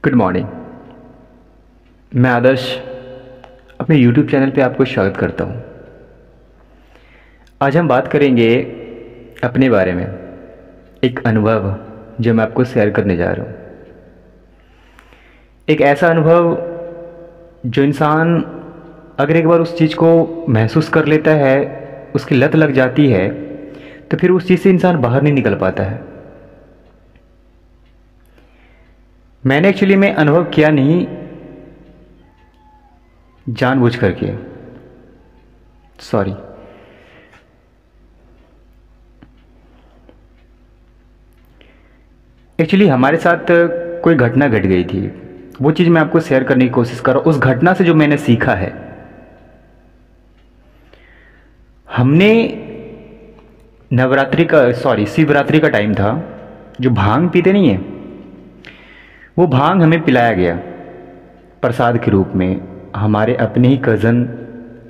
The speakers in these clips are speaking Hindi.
Good morning. मैं आदर्श अपने YouTube चैनल पे आपको स्वागत करता हूँ। आज हम बात करेंगे अपने बारे में, एक अनुभव जो मैं आपको शेयर करने जा रहा हूँ। एक ऐसा अनुभव जो इंसान अगर एक बार उस चीज़ को महसूस कर लेता है, उसकी लत लग जाती है, तो फिर उस चीज़ से इंसान बाहर नहीं निकल पाता है। मैंने एक्चुअली में अनुभव किया नहीं जानबूझ करके, सॉरी। एक्चुअली हमारे साथ कोई घटना घट गई थी, वो चीज़ मैं आपको शेयर करने की कोशिश कर रहा हूँ। उस घटना से जो मैंने सीखा है, हमने शिवरात्रि का टाइम था। जो भांग पीते नहीं है, वो भांग हमें पिलाया गया प्रसाद के रूप में। हमारे अपने ही कज़न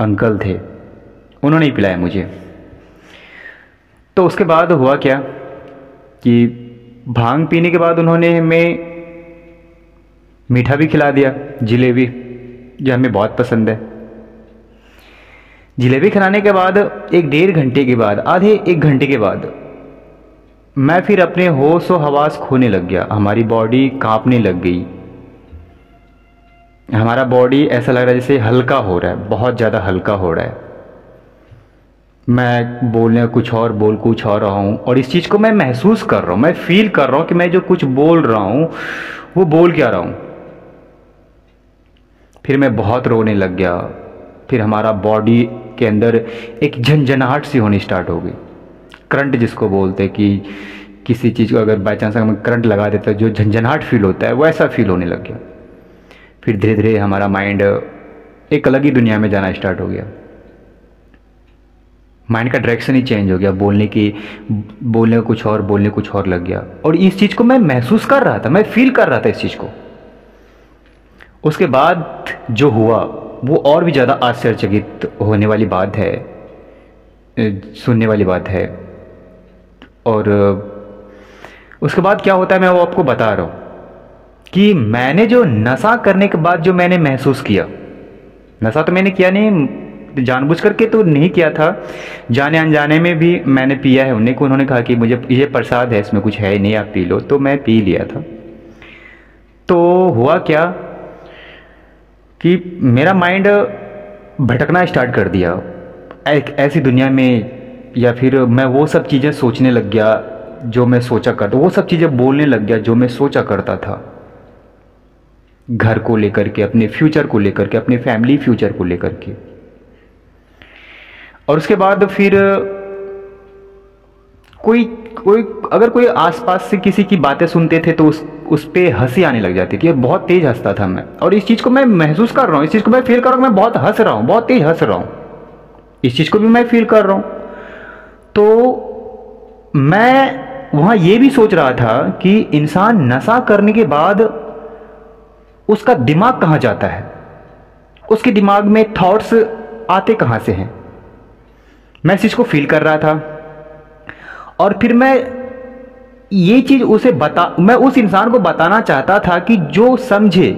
अंकल थे, उन्होंने ही पिलाया मुझे। तो उसके बाद हुआ क्या कि भांग पीने के बाद उन्होंने हमें मीठा भी खिला दिया, जलेबी, जो हमें बहुत पसंद है। जलेबी खिलाने के बाद आधे एक घंटे के बाद मैं फिर अपने होश व हवास खोने लग गया। हमारी बॉडी कांपने लग गई। हमारा बॉडी ऐसा लग रहा है जैसे हल्का हो रहा है, बहुत ज़्यादा हल्का हो रहा है। मैं बोलने कुछ और बोल कुछ और रहा हूँ, और इस चीज़ को मैं महसूस कर रहा हूँ, मैं फील कर रहा हूँ कि मैं जो कुछ बोल रहा हूँ वो बोल क्या रहा हूँ। फिर मैं बहुत रोने लग गया। फिर हमारा बॉडी के अंदर एक झंझनाहट सी होनी स्टार्ट हो गई। करंट जिसको बोलते हैं कि किसी चीज़ को अगर बाई चांस हम करंट लगा देते हैं, जो झंझनाहट फील होता है, वैसा फील होने लग गया। फिर धीरे धीरे हमारा माइंड एक अलग ही दुनिया में जाना स्टार्ट हो गया। माइंड का डायरेक्शन ही चेंज हो गया। बोलने का कुछ और, बोलने कुछ और लग गया। और इस चीज़ को मैं महसूस कर रहा था, मैं फील कर रहा था इस चीज़ को। उसके बाद जो हुआ वो और भी ज़्यादा आश्चर्यचकित होने वाली बात है, सुनने वाली बात है। और उसके बाद क्या होता है मैं वो आपको बता रहा हूँ कि मैंने जो नशा करने के बाद जो मैंने महसूस किया, नशा तो मैंने किया नहीं, जानबूझ करके तो नहीं किया था, जाने अनजाने में भी मैंने पिया है। उन्होंने कहा कि मुझे ये प्रसाद है, इसमें कुछ है नहीं, आप पी लो, तो मैं पी लिया था। तो हुआ क्या कि मेरा माइंड भटकना स्टार्ट कर दिया एक ऐसी दुनिया में, या फिर मैं वो सब चीज़ें सोचने लग गया जो मैं सोचा करता, वो सब चीज़ें बोलने लग गया जो मैं सोचा करता था, घर को लेकर के, अपने फ्यूचर को लेकर के, अपने फैमिली फ्यूचर को लेकर के। और उसके बाद फिर अगर कोई आसपास से किसी की बातें सुनते थे तो उस पे हंसी आने लग जाती थी। बहुत तेज हंसता था मैं, और इस चीज़ को मैं महसूस कर रहा हूँ, इस चीज़ को मैं फील कर रहा हूँ, मैं बहुत हंस रहा हूँ, बहुत तेज हंस रहा हूँ, इस चीज़ को भी मैं फील कर रहा हूँ। तो मैं वहाँ ये भी सोच रहा था कि इंसान नशा करने के बाद उसका दिमाग कहाँ जाता है, उसके दिमाग में थॉट्स आते कहाँ से हैं। मैं इस चीज़ को फील कर रहा था। और फिर मैं ये चीज़ मैं उस इंसान को बताना चाहता था कि जो समझे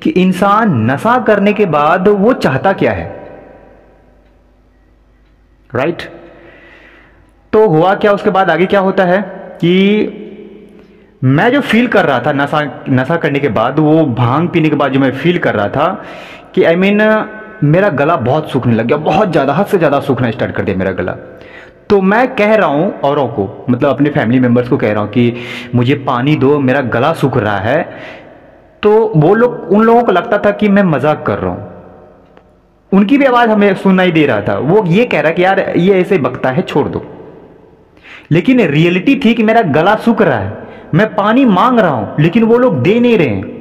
कि इंसान नशा करने के बाद वो चाहता क्या है, राइट। तो हुआ क्या, उसके बाद आगे क्या होता है कि मैं जो फील कर रहा था नशा करने के बाद, वो भांग पीने के बाद जो मैं फील कर रहा था कि मेरा गला बहुत सूखने लग गया, बहुत ज़्यादा, हद से ज़्यादा सूखना स्टार्ट कर दिया मेरा गला। तो मैं कह रहा हूँ औरों को, मतलब अपने फैमिली मेम्बर्स को कह रहा हूँ कि मुझे पानी दो, मेरा गला सूख रहा है। तो उन लोगों को लगता था कि मैं मजाक कर रहा हूँ। उनकी भी आवाज़ हमें सुनाई दे रहा था। वो ये कह रहा कि यार ये ऐसे बकता है, छोड़ दो। लेकिन रियलिटी थी कि मेरा गला सूख रहा है, मैं पानी मांग रहा हूं, लेकिन वो लोग दे नहीं रहे हैं।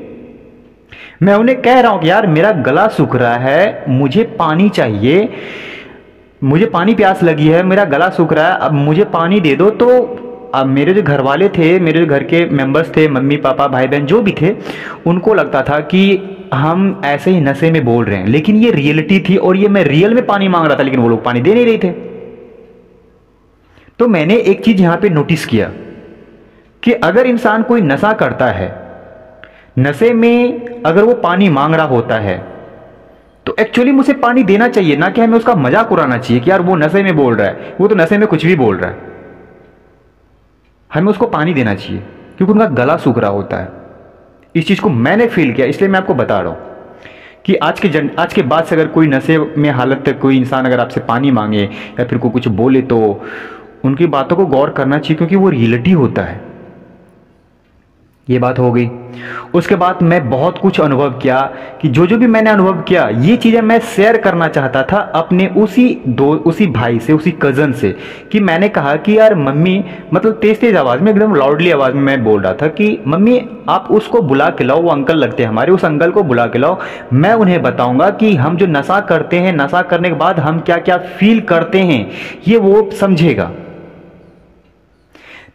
मैं उन्हें कह रहा हूं कि यार मेरा गला सूख रहा है, मुझे पानी चाहिए, मुझे पानी प्यास लगी है, मेरा गला सूख रहा है, अब मुझे पानी दे दो। तो अब मेरे जो घर वाले थे, मेरे जो घर के मेंबर्स थे, मम्मी पापा भाई बहन जो भी थे, उनको लगता था कि हम ऐसे ही नशे में बोल रहे हैं, लेकिन ये रियलिटी थी और ये मैं रियल में पानी मांग रहा था, लेकिन वो लोग पानी दे नहीं रहे थे। तो मैंने एक चीज यहां पे नोटिस किया कि अगर इंसान कोई नशा करता है नशे में अगर वो पानी मांग रहा होता है तो एक्चुअली मुझे पानी देना चाहिए, ना कि हमें उसका मजाक उड़ाना चाहिए कि यार वो नशे में बोल रहा है, वो तो नशे में कुछ भी बोल रहा है। हमें उसको पानी देना चाहिए क्योंकि उनका गला सूख रहा होता है। इस चीज़ को मैंने फील किया, इसलिए मैं आपको बता रहा हूँ कि आज के बाद से अगर कोई नशे में हालत तक कोई इंसान अगर आपसे पानी मांगे या फिर कोई कुछ बोले तो उनकी बातों को गौर करना चाहिए, क्योंकि वो रियलिटी होता है। ये बात हो गई। उसके बाद मैं बहुत कुछ अनुभव किया कि जो जो भी मैंने अनुभव किया ये चीज़ें मैं शेयर करना चाहता था अपने उसी भाई से, उसी कज़न से। कि मैंने कहा कि यार मम्मी, मतलब तेज तेज आवाज़ में, एकदम लाउडली आवाज़ में मैं बोल रहा था कि मम्मी आप उसको बुला के लाओ, वो अंकल लगते हैं हमारे, उस अंकल को बुला के लाओ, मैं उन्हें बताऊंगा कि हम जो नशा करते हैं, नशा करने के बाद हम क्या क्या फील करते हैं, ये वो समझेगा।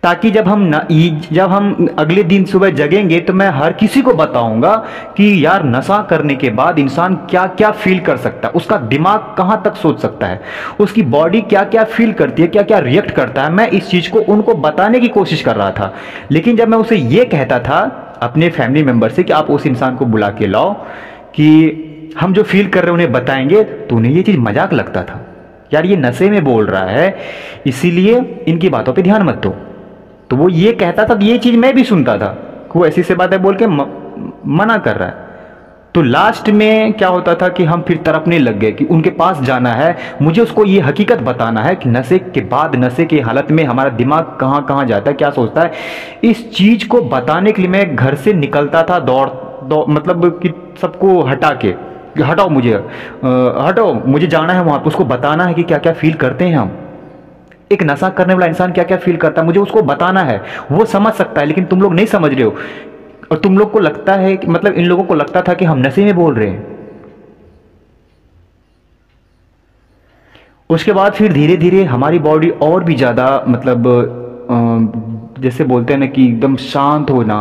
ताकि जब हम अगले दिन सुबह जगेंगे तो मैं हर किसी को बताऊंगा कि यार नशा करने के बाद इंसान क्या क्या फील कर सकता है, उसका दिमाग कहां तक सोच सकता है, उसकी बॉडी क्या क्या फील करती है, क्या क्या रिएक्ट करता है। मैं इस चीज को उनको बताने की कोशिश कर रहा था। लेकिन जब मैं उसे ये कहता था अपने फैमिली मेंबर से कि आप उस इंसान को बुला के लाओ कि हम जो फील कर रहे हैं उन्हें बताएंगे, तो उन्हें ये चीज मजाक लगता था। यार ये नशे में बोल रहा है, इसीलिए इनकी बातों पर ध्यान मत दो। तो वो ये कहता था, ये चीज मैं भी सुनता था कि वो ऐसी से बातें बोल के मना कर रहा है। तो लास्ट में क्या होता था कि हम फिर तड़पने लग गए कि उनके पास जाना है, मुझे उसको ये हकीकत बताना है कि नशे के बाद, नशे की हालत में हमारा दिमाग कहाँ कहाँ जाता है, क्या सोचता है। इस चीज को बताने के लिए मैं घर से निकलता था दौड़ मतलब कि सबको हटा के, हटाओ मुझे जाना है वहां पर, उसको बताना है कि क्या क्या फील करते हैं हम, एक नशा करने वाला इंसान क्या क्या फील करता है, मुझे उसको बताना है। वो समझ सकता है, लेकिन तुम लोग नहीं समझ रहे हो, और तुम लोग को लगता है कि, मतलब इन लोगों को लगता था कि हम नशे में बोल रहे हैं। उसके बाद फिर धीरे धीरे हमारी बॉडी और भी ज़्यादा, मतलब जैसे बोलते हैं ना कि एकदम शांत होना,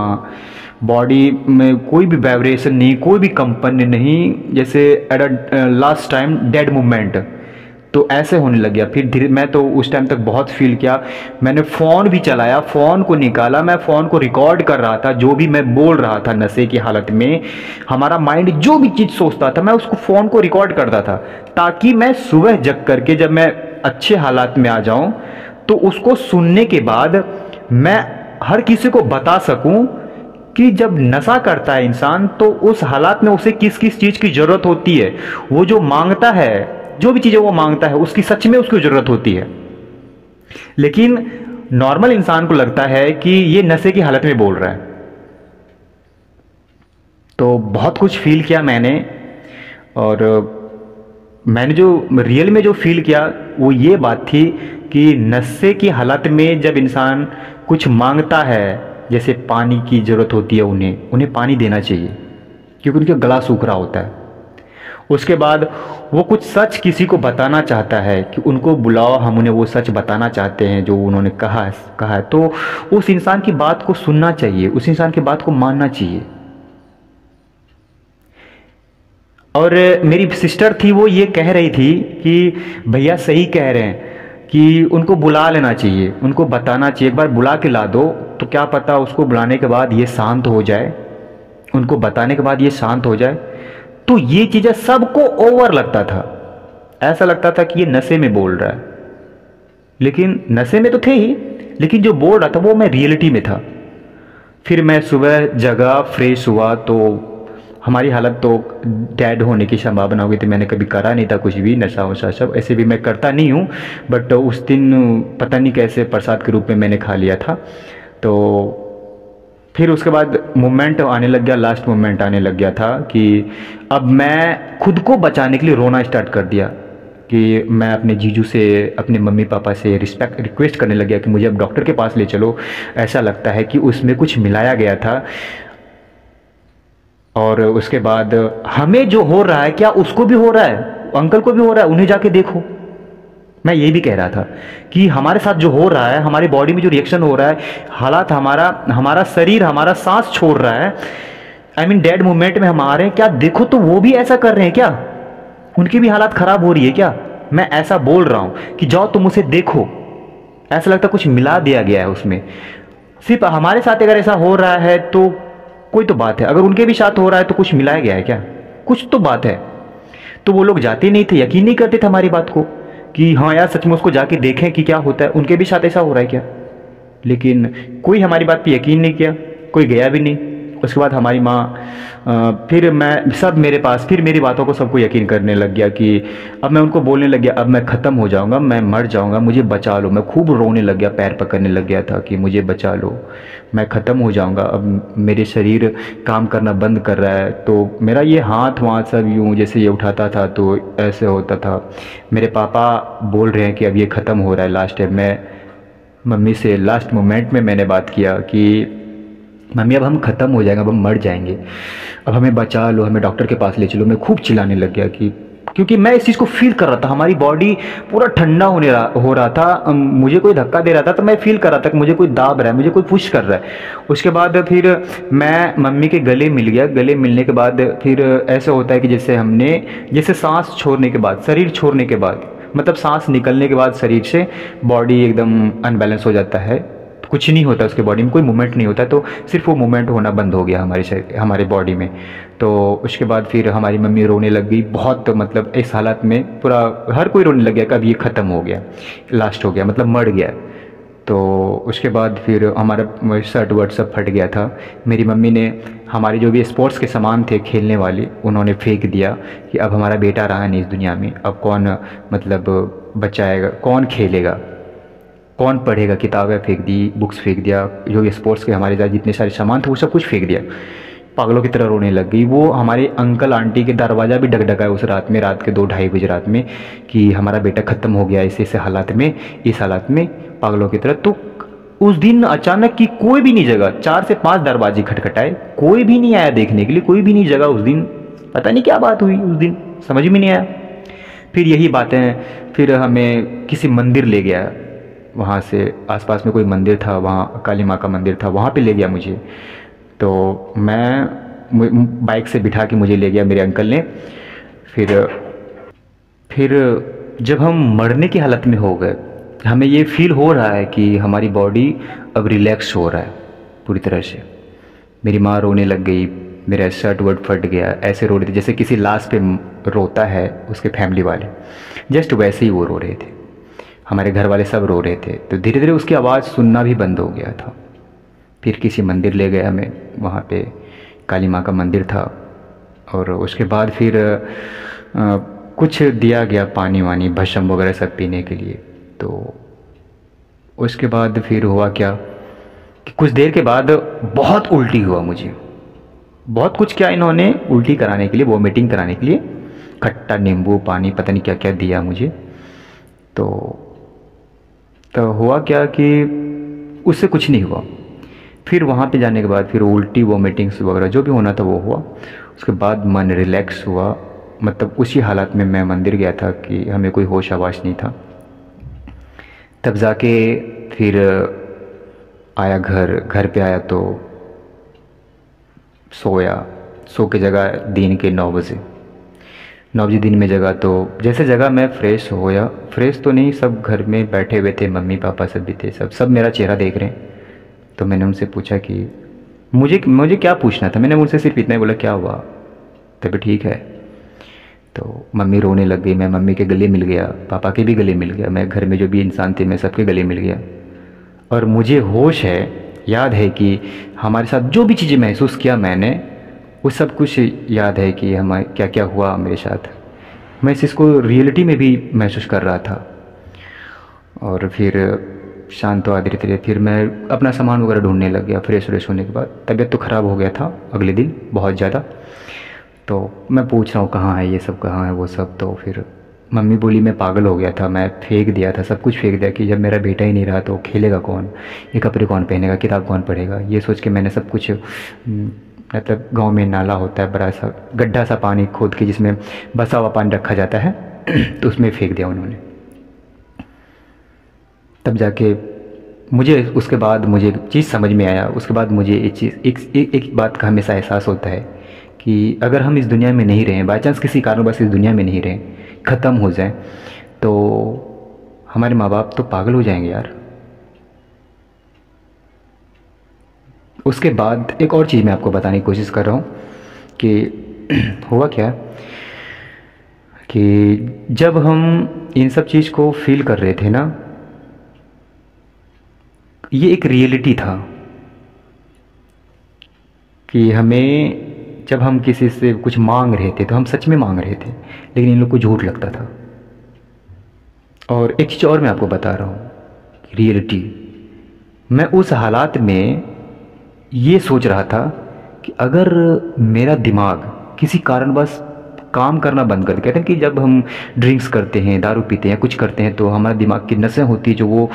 बॉडी में कोई भी वाइब्रेशन नहीं, कोई भी कंपन नहीं, जैसे at last time dead movement, तो ऐसे होने लग गया। फिर धीरे, मैं तो उस टाइम तक बहुत फील किया। मैंने फ़ोन भी चलाया, फ़ोन को निकाला, मैं फ़ोन को रिकॉर्ड कर रहा था जो भी मैं बोल रहा था नशे की हालत में। हमारा माइंड जो भी चीज़ सोचता था मैं उसको फ़ोन को रिकॉर्ड करता था, ताकि मैं सुबह जग करके जब मैं अच्छे हालात में आ जाऊं तो उसको सुनने के बाद मैं हर किसी को बता सकूं कि जब नशा करता है इंसान तो उस हालात में उसे किस किस चीज़ की ज़रूरत होती है। वो जो मांगता है, जो भी चीज़ें वो मांगता है, उसकी सच में उसको ज़रूरत होती है। लेकिन नॉर्मल इंसान को लगता है कि ये नशे की हालत में बोल रहा है। तो बहुत कुछ फील किया मैंने, और मैंने जो रियल में जो फील किया वो ये बात थी कि नशे की हालत में जब इंसान कुछ मांगता है, जैसे पानी की ज़रूरत होती है, उन्हें पानी देना चाहिए क्योंकि उनका गला सूख रहा होता है। उसके बाद वो कुछ सच किसी को बताना चाहता है कि उनको बुलाओ, हम उन्हें वो सच बताना चाहते हैं जो उन्होंने कहा है, तो उस इंसान की बात को सुनना चाहिए, उस इंसान की बात को मानना चाहिए। और मेरी सिस्टर थी, वो ये कह रही थी कि भैया सही कह रहे हैं कि उनको बुला लेना चाहिए, उनको बताना चाहिए, एक बार बुला के ला दो तो क्या पता उसको बुलाने के बाद ये शांत हो जाए, उनको बताने के बाद ये शांत हो जाए। तो ये चीज़ें सबको ओवर लगता था, ऐसा लगता था कि ये नशे में बोल रहा है, लेकिन नशे में तो थे ही, लेकिन जो बोल रहा था वो मैं रियलिटी में था। फिर मैं सुबह जगा, फ्रेश हुआ, तो हमारी हालत तो डेड होने की संभावना हो गई थी। मैंने कभी करा नहीं था कुछ भी नशा वशा, सब ऐसे भी मैं करता नहीं हूँ, बट उस दिन पता नहीं कैसे प्रसाद के रूप में मैंने खा लिया था। तो फिर उसके बाद मोमेंट आने लग गया, लास्ट मोमेंट आने लग गया था कि अब मैं खुद को बचाने के लिए रोना स्टार्ट कर दिया कि मैं अपने जीजू से, अपने मम्मी पापा से रिक्वेस्ट करने लग गया कि मुझे अब डॉक्टर के पास ले चलो, ऐसा लगता है कि उसमें कुछ मिलाया गया था। और उसके बाद हमें जो हो रहा है क्या उसको भी हो रहा है, अंकल को भी हो रहा है, उन्हें जाके देखो। मैं ये भी कह रहा था कि हमारे साथ जो हो रहा है, हमारी बॉडी में जो रिएक्शन हो रहा है, हालात, हमारा शरीर, हमारा सांस छोड़ रहा है, आई मीन डेड मूवमेंट में हमारे हैं, क्या देखो तो वो भी ऐसा कर रहे हैं क्या, उनकी भी हालात खराब हो रही है क्या। मैं ऐसा बोल रहा हूं कि जाओ तुम उसे देखो, ऐसा लगता कुछ मिला दिया गया है उसमें। सिर्फ हमारे साथ अगर ऐसा हो रहा है तो कोई तो बात है, अगर उनके भी साथ हो रहा है तो कुछ मिलाया गया है क्या, कुछ तो बात है। तो वो लोग जाते नहीं थे, यकीन नहीं करते थे हमारी बात को कि हाँ यार सच में उसको जाके देखें कि क्या होता है, उनके भी साथ ऐसा हो रहा है क्या। लेकिन कोई हमारी बात पे यकीन नहीं किया, कोई गया भी नहीं। उसके बाद हमारी माँ फिर मैं सब मेरे पास, फिर मेरी बातों को सबको यकीन करने लग गया कि अब मैं उनको बोलने लग गया अब मैं ख़त्म हो जाऊंगा, मैं मर जाऊंगा, मुझे बचा लो। मैं खूब रोने लग गया, पैर पकड़ने लग गया था कि मुझे बचा लो, मैं ख़त्म हो जाऊंगा, अब मेरे शरीर काम करना बंद कर रहा है। तो मेरा ये हाथ वाथ सब यूँ जैसे ये उठाता था तो ऐसे होता था। मेरे पापा बोल रहे हैं कि अब ये ख़त्म हो रहा है लास्ट है। मैं मम्मी से लास्ट मोमेंट में मैंने बात किया कि मम्मी अब हम ख़त्म हो जाएंगे, अब हम मर जाएंगे, अब हमें बचा लो, हमें डॉक्टर के पास ले चलो। मैं खूब चिल्लाने लग गया कि क्योंकि मैं इस चीज़ को फील कर रहा था, हमारी बॉडी पूरा ठंडा हो रहा था। मुझे कोई धक्का दे रहा था तो मैं फील कर रहा था कि मुझे कोई दाब रहा है, मुझे कोई पुश कर रहा है। उसके बाद फिर मैं मम्मी के गले मिल गया। गले मिलने के बाद फिर ऐसा होता है कि जैसे सांस छोड़ने के बाद, शरीर छोड़ने के बाद, मतलब सांस निकलने के बाद शरीर से बॉडी एकदम अनबैलेंस हो जाता है, कुछ नहीं होता उसके बॉडी में, कोई मूवमेंट नहीं होता। तो सिर्फ वो मूवमेंट होना बंद हो गया हमारे बॉडी में। तो उसके बाद फिर हमारी मम्मी रोने लग गई बहुत, मतलब इस हालत में पूरा हर कोई रोने लग गया कि अब ये ख़त्म हो गया, लास्ट हो गया, मतलब मर गया। तो उसके बाद फिर हमारा शर्ट वर्ट सब फट गया था। मेरी मम्मी ने हमारे जो भी स्पोर्ट्स के सामान थे खेलने वाले, उन्होंने फेंक दिया कि अब हमारा बेटा रहा नहीं इस दुनिया में, अब कौन मतलब बचाएगा, कौन खेलेगा, कौन पढ़ेगा। किताबें फेंक दी, बुक्स फेंक दिया, जो भी स्पोर्ट्स के हमारे साथ जितने सारे सामान थे वो सब कुछ फेंक दिया। पागलों की तरह रोने लग गई। वो हमारे अंकल आंटी के दरवाज़ा भी डगडगाया उस रात में, रात के 2-2:30 बजे रात में, कि हमारा बेटा ख़त्म हो गया ऐसे हालात में, इस हालात में, पागलों की तरह। तो उस दिन अचानक कि कोई भी नहीं जगा, 4 से 5 दरवाजे खटखटाए, कोई भी नहीं आया देखने के लिए, कोई भी नहीं जगा उस दिन। पता नहीं क्या बात हुई उस दिन, समझ में नहीं आया। फिर यही बातें, फिर हमें किसी मंदिर ले गया, वहाँ से आसपास में कोई मंदिर था, वहाँ काली माँ का मंदिर था, वहाँ पे ले गया मुझे। तो मैं बाइक से बिठा के मुझे ले गया मेरे अंकल ने। फिर जब हम मरने की हालत में हो गए, हमें ये फील हो रहा है कि हमारी बॉडी अब रिलैक्स हो रहा है पूरी तरह से। मेरी माँ रोने लग गई, मेरा शर्ट वर्ट फट गया, ऐसे रो रहे थे जैसे किसी लाश पे रोता है उसके फैमिली वाले, जस्ट वैसे ही वो रो रहे थे। हमारे घर वाले सब रो रहे थे। तो धीरे धीरे उसकी आवाज़ सुनना भी बंद हो गया था। फिर किसी मंदिर ले गए हमें, वहाँ पे काली माँ का मंदिर था। और उसके बाद फिर कुछ दिया गया, पानी वानी भस्म वगैरह सब पीने के लिए। तो उसके बाद फिर हुआ क्या कि कुछ देर के बाद बहुत उल्टी हुआ मुझे, बहुत कुछ क्या इन्होंने उल्टी कराने के लिए, वॉमिटिंग कराने के लिए खट्टा नींबू पानी पता नहीं क्या क्या दिया मुझे। तो हुआ क्या कि उससे कुछ नहीं हुआ। फिर वहाँ पे जाने के बाद फिर उल्टी वॉमिटिंग्स वगैरह जो भी होना था वो हुआ। उसके बाद मन रिलैक्स हुआ, मतलब उसी हालत में मैं मंदिर गया था कि हमें कोई होश आवाश नहीं था। तब जाके फिर आया घर पे आया तो सोया, सो के जगह दिन के 9 बजे दिन में जगह। तो जैसे जगह मैं फ्रेश होया, फ्रेश तो नहीं, सब घर में बैठे हुए थे, मम्मी पापा सब भी थे, सब मेरा चेहरा देख रहे हैं। तो मैंने उनसे पूछा कि मुझे क्या पूछना था, मैंने उनसे सिर्फ इतना ही बोला क्या हुआ, तभी ठीक है। तो मम्मी रोने लग गई, मैं मम्मी के गले मिल गया, पापा के भी गले मिल गया, मैं घर में जो भी इंसान थे मैं सबके गले मिल गया। और मुझे होश है, याद है कि हमारे साथ जो भी चीज़ें महसूस किया मैंने, वो सब कुछ याद है कि हमारे क्या क्या हुआ मेरे साथ। मैं इस चीज़ को रियलिटी में भी महसूस कर रहा था। और फिर शांत हुआ धीरे धीरे। फिर मैं अपना सामान वगैरह ढूंढने लग गया। फ्रेश व्रेश होने के बाद तबीयत तो ख़राब हो गया था अगले दिन बहुत ज़्यादा। तो मैं पूछ रहा हूँ कहाँ है ये सब, कहाँ है वो सब। तो फिर मम्मी बोली मैं पागल हो गया था, मैं फेंक दिया था, सब कुछ फेंक दिया कि जब मेरा बेटा ही नहीं रहा तो खेलेगा कौन, ये कपड़े कौन पहनेगा, किताब कौन पढ़ेगा। ये सोच के मैंने सब कुछ, मतलब गांव में नाला होता है बड़ा सा, गड्ढा सा पानी खोद के जिसमें बसा हुआ पानी रखा जाता है तो उसमें फेंक दिया उन्होंने। तब जाके मुझे उसके बाद मुझे एक चीज़ समझ में आया। उसके बाद मुझे एक बात का हमेशा एहसास होता है कि अगर हम इस दुनिया में नहीं रहें, बाई चांस किसी कारणवश इस दुनिया में नहीं रहें, ख़त्म हो जाएं, तो हमारे माँ बाप तो पागल हो जाएंगे यार। उसके बाद एक और चीज़ मैं आपको बताने की कोशिश कर रहा हूँ कि हुआ क्या कि जब हम इन सब चीज़ को फील कर रहे थे ना, ये एक रियलिटी था कि हमें जब हम किसी से कुछ मांग रहे थे तो हम सच में मांग रहे थे, लेकिन इन लोग को झूठ लगता था। और एक चीज़ और मैं आपको बता रहा हूँ, रियलिटी, मैं उस हालात में ये सोच रहा था कि अगर मेरा दिमाग किसी कारणवश काम करना बंद कर दे, कहते हैं कि जब हम ड्रिंक्स करते हैं, दारू पीते हैं, कुछ करते हैं तो हमारा दिमाग की नसें होती है जो वो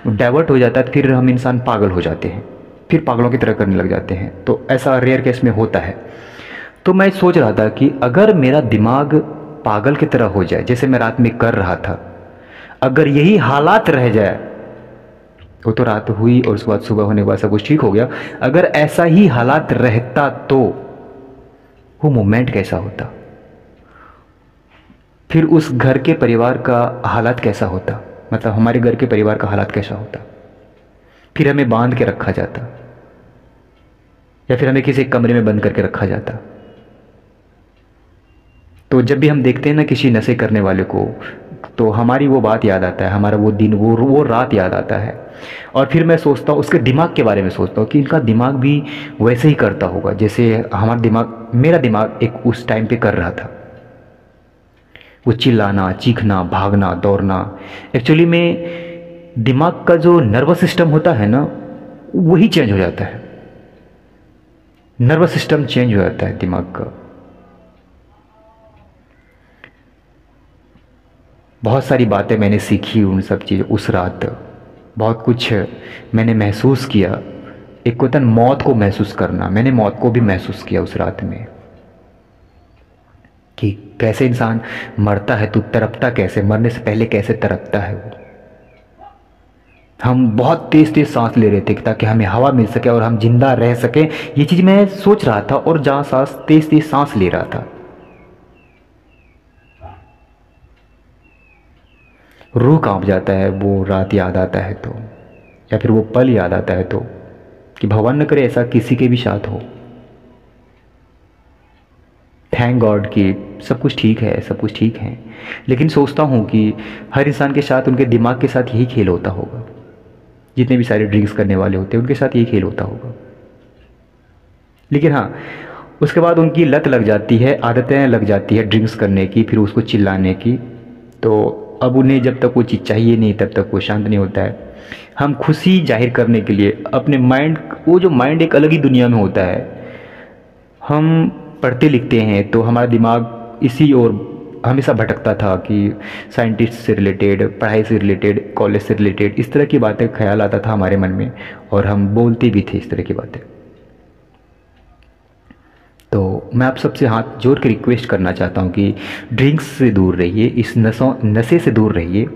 डाइवर्ट हो जाता है, फिर हम इंसान पागल हो जाते हैं, फिर पागलों की तरह करने लग जाते हैं। तो ऐसा रेयर केस में होता है। तो मैं सोच रहा था कि अगर मेरा दिमाग पागल की तरह हो जाए जैसे मैं रात में कर रहा था, अगर यही हालात रह जाए, वो तो रात हुई और उसके बाद सुबह होने के बाद सब कुछ ठीक हो गया, अगर ऐसा ही हालात रहता तो वो मोमेंट कैसा होता, फिर उस घर के परिवार का हालात कैसा होता, मतलब हमारे घर के परिवार का हालात कैसा होता। फिर हमें बांध के रखा जाता या फिर हमें किसी कमरे में बंद करके रखा जाता। तो जब भी हम देखते हैं ना किसी नशे करने वाले को, तो हमारी वो बात याद आता है, हमारा वो दिन, वो रात याद आता है। और फिर मैं सोचता हूँ उसके दिमाग के बारे में, सोचता हूँ कि इनका दिमाग भी वैसे ही करता होगा जैसे हमारा दिमाग, मेरा दिमाग एक उस टाइम पे कर रहा था। वो चिल्लाना, चीखना, भागना, दौड़ना, एक्चुअली में दिमाग का जो नर्वस सिस्टम होता है ना, वही चेंज हो जाता है। नर्वस सिस्टम चेंज हो जाता है दिमाग का। बहुत सारी बातें मैंने सीखी उन सब चीज़ उस रात, बहुत कुछ मैंने महसूस किया। एक होता है मौत को महसूस करना, मैंने मौत को भी महसूस किया उस रात में कि कैसे इंसान मरता है तो तड़पता कैसे, मरने से पहले कैसे तड़पता है वो। हम बहुत तेज तेज सांस ले रहे थे ताकि हमें हवा मिल सके और हम जिंदा रह सके, ये चीज़ मैं सोच रहा था। और जहाँ सांस तेज तेज सांस ले रहा था, रूह कांप जाता है वो रात याद आता है तो, या फिर वो पल याद आता है तो, कि भगवान न करे ऐसा किसी के भी साथ हो। थैंक गॉड कि सब कुछ ठीक है, सब कुछ ठीक है। लेकिन सोचता हूँ कि हर इंसान के साथ, उनके दिमाग के साथ यही खेल होता होगा। जितने भी सारे ड्रिंक्स करने वाले होते हैं उनके साथ यही खेल होता होगा। लेकिन हाँ, उसके बाद उनकी लत लग जाती है, आदतें लग जाती है ड्रिंक्स करने की, फिर उसको चिल्लाने की। तो अब उन्हें जब तक वो चीज़ चाहिए नहीं तब तक वो शांत नहीं होता है। हम खुशी जाहिर करने के लिए अपने माइंड, वो जो माइंड एक अलग ही दुनिया में होता है। हम पढ़ते लिखते हैं तो हमारा दिमाग इसी ओर हमेशा भटकता था कि साइंटिस्ट से रिलेटेड, पढ़ाई से रिलेटेड, कॉलेज से रिलेटेड, इस तरह की बातें ख्याल आता था हमारे मन में, और हम बोलते भी थे इस तरह की बातें। तो मैं आप सबसे हाथ जोड़ के रिक्वेस्ट करना चाहता हूँ कि ड्रिंक्स से दूर रहिए, इस नशे से दूर रहिए।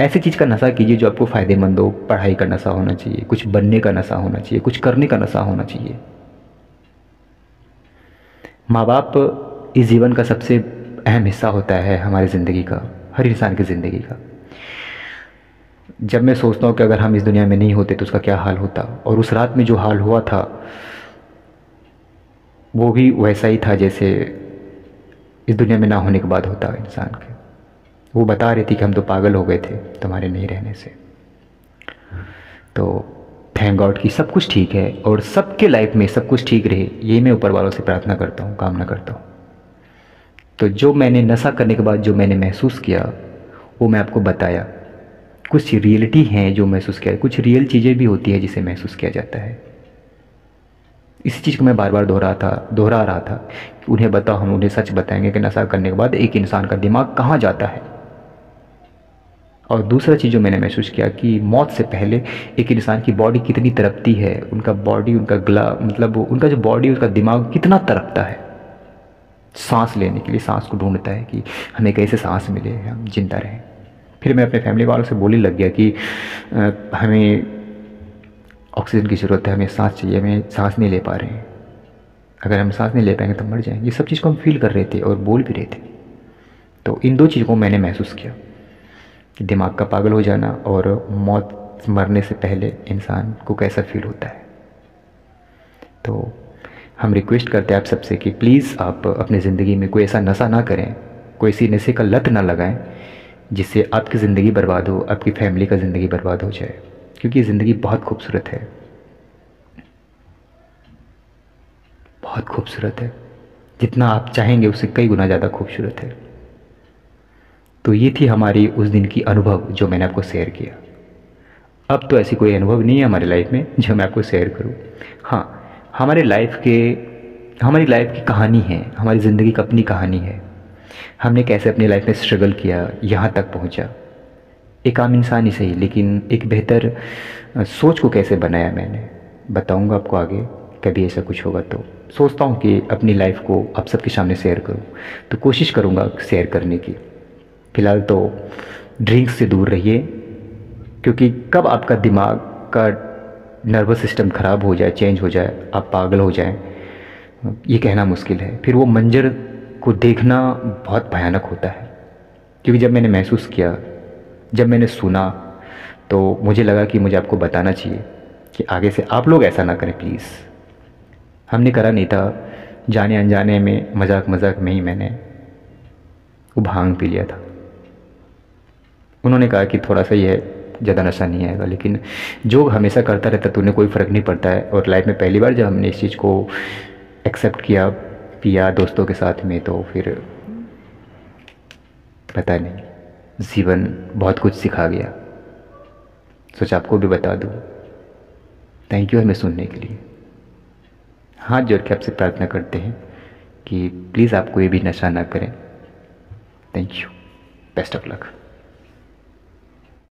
ऐसी चीज़ का नशा कीजिए जो आपको फ़ायदेमंद हो। पढ़ाई का नशा होना चाहिए, कुछ बनने का नशा होना चाहिए, कुछ करने का नशा होना चाहिए। माँ बाप इस जीवन का सबसे अहम हिस्सा होता है हमारी ज़िंदगी का, हर इंसान की ज़िंदगी का। जब मैं सोचता हूँ कि अगर हम इस दुनिया में नहीं होते तो उसका क्या हाल होता, और उस रात में जो हाल हुआ था वो भी वैसा ही था जैसे इस दुनिया में ना होने के बाद होता है इंसान के। वो बता रही थी कि हम तो पागल हो गए थे तुम्हारे नहीं रहने से। तो थैंक गॉड कि सब कुछ ठीक है और सबके लाइफ में सब कुछ ठीक रहे, यही मैं ऊपर वालों से प्रार्थना करता हूँ, कामना करता हूँ। तो जो मैंने नशा करने के बाद जो मैंने महसूस किया वो मैं आपको बताया। कुछ रियलिटी हैं जो महसूस किया, कुछ रियल चीज़ें भी होती है जिसे महसूस किया जाता है। इसी चीज़ को मैं बार बार दोहरा रहा था कि उन्हें बताओ, हम उन्हें सच बताएंगे कि नशा करने के बाद एक इंसान का दिमाग कहाँ जाता है। और दूसरा चीज़ जो मैंने महसूस किया कि मौत से पहले एक इंसान की बॉडी कितनी तड़पती है, उनका बॉडी, उनका गला, मतलब उनका जो बॉडी, उसका दिमाग कितना तड़पता है सांस लेने के लिए, सांस को ढूंढता है कि हमें कैसे सांस मिले, हम जिंदा रहें। फिर मैं अपने फैमिली वालों से बोलने लग गया कि हमें ऑक्सीजन की ज़रूरत है, हमें सांस चाहिए, हमें सांस नहीं ले पा रहे हैं, अगर हम सांस नहीं ले पाएंगे तो मर जाएंगे। ये सब चीज़ को हम फील कर रहे थे और बोल भी रहे थे। तो इन दो चीज़ों को मैंने महसूस किया कि दिमाग का पागल हो जाना और मौत, मरने से पहले इंसान को कैसा फील होता है। तो हम रिक्वेस्ट करते हैं आप सबसे कि प्लीज़ आप अपनी ज़िंदगी में कोई ऐसा नशा ना करें, कोई ऐसी नशे का लत ना लगाएं जिससे आपकी ज़िंदगी बर्बाद हो, आपकी फैमिली का ज़िंदगी बर्बाद हो जाए। क्योंकि ज़िंदगी बहुत खूबसूरत है, बहुत खूबसूरत है, जितना आप चाहेंगे उससे कई गुना ज़्यादा खूबसूरत है। तो ये थी हमारी उस दिन की अनुभव जो मैंने आपको शेयर किया। अब तो ऐसी कोई अनुभव नहीं है हमारी लाइफ में जो मैं आपको शेयर करूं। हाँ, हमारी लाइफ की कहानी है, हमारी ज़िंदगी की अपनी कहानी है। हमने कैसे अपनी लाइफ में स्ट्रगल किया, यहाँ तक पहुँचा। एक आम इंसान ही सही, लेकिन एक बेहतर सोच को कैसे बनाया मैंने, बताऊँगा आपको आगे कभी ऐसा कुछ होगा तो। सोचता हूँ कि अपनी लाइफ को आप सबके सामने शेयर करूँ, तो कोशिश करूँगा शेयर करने की। फ़िलहाल तो ड्रिंक्स से दूर रहिए, क्योंकि कब आपका दिमाग का नर्वस सिस्टम ख़राब हो जाए, चेंज हो जाए, आप पागल हो जाएं, ये कहना मुश्किल है। फिर वो मंजर को देखना बहुत भयानक होता है। क्योंकि जब मैंने महसूस किया, जब मैंने सुना, तो मुझे लगा कि मुझे आपको बताना चाहिए कि आगे से आप लोग ऐसा ना करें प्लीज़। हमने करा नहीं था, जाने अनजाने में मजाक मजाक में ही मैंने वो भांग पी लिया था। उन्होंने कहा कि थोड़ा सा ही है, ज़्यादा नशा नहीं आएगा, लेकिन जो हमेशा करता रहता तो उन्हें कोई फ़र्क नहीं पड़ता है। और लाइफ में पहली बार जब हमने इस चीज़ को एक्सेप्ट किया, पिया दोस्तों के साथ में, तो फिर पता नहीं, जीवन बहुत कुछ सिखा गया। सोचा आपको भी बता दूँ। थैंक यू हमें सुनने के लिए। हाथ जोड़ के आपसे प्रार्थना करते हैं कि प्लीज़ आप कोई भी नशा ना करें। Thank you, best of luck.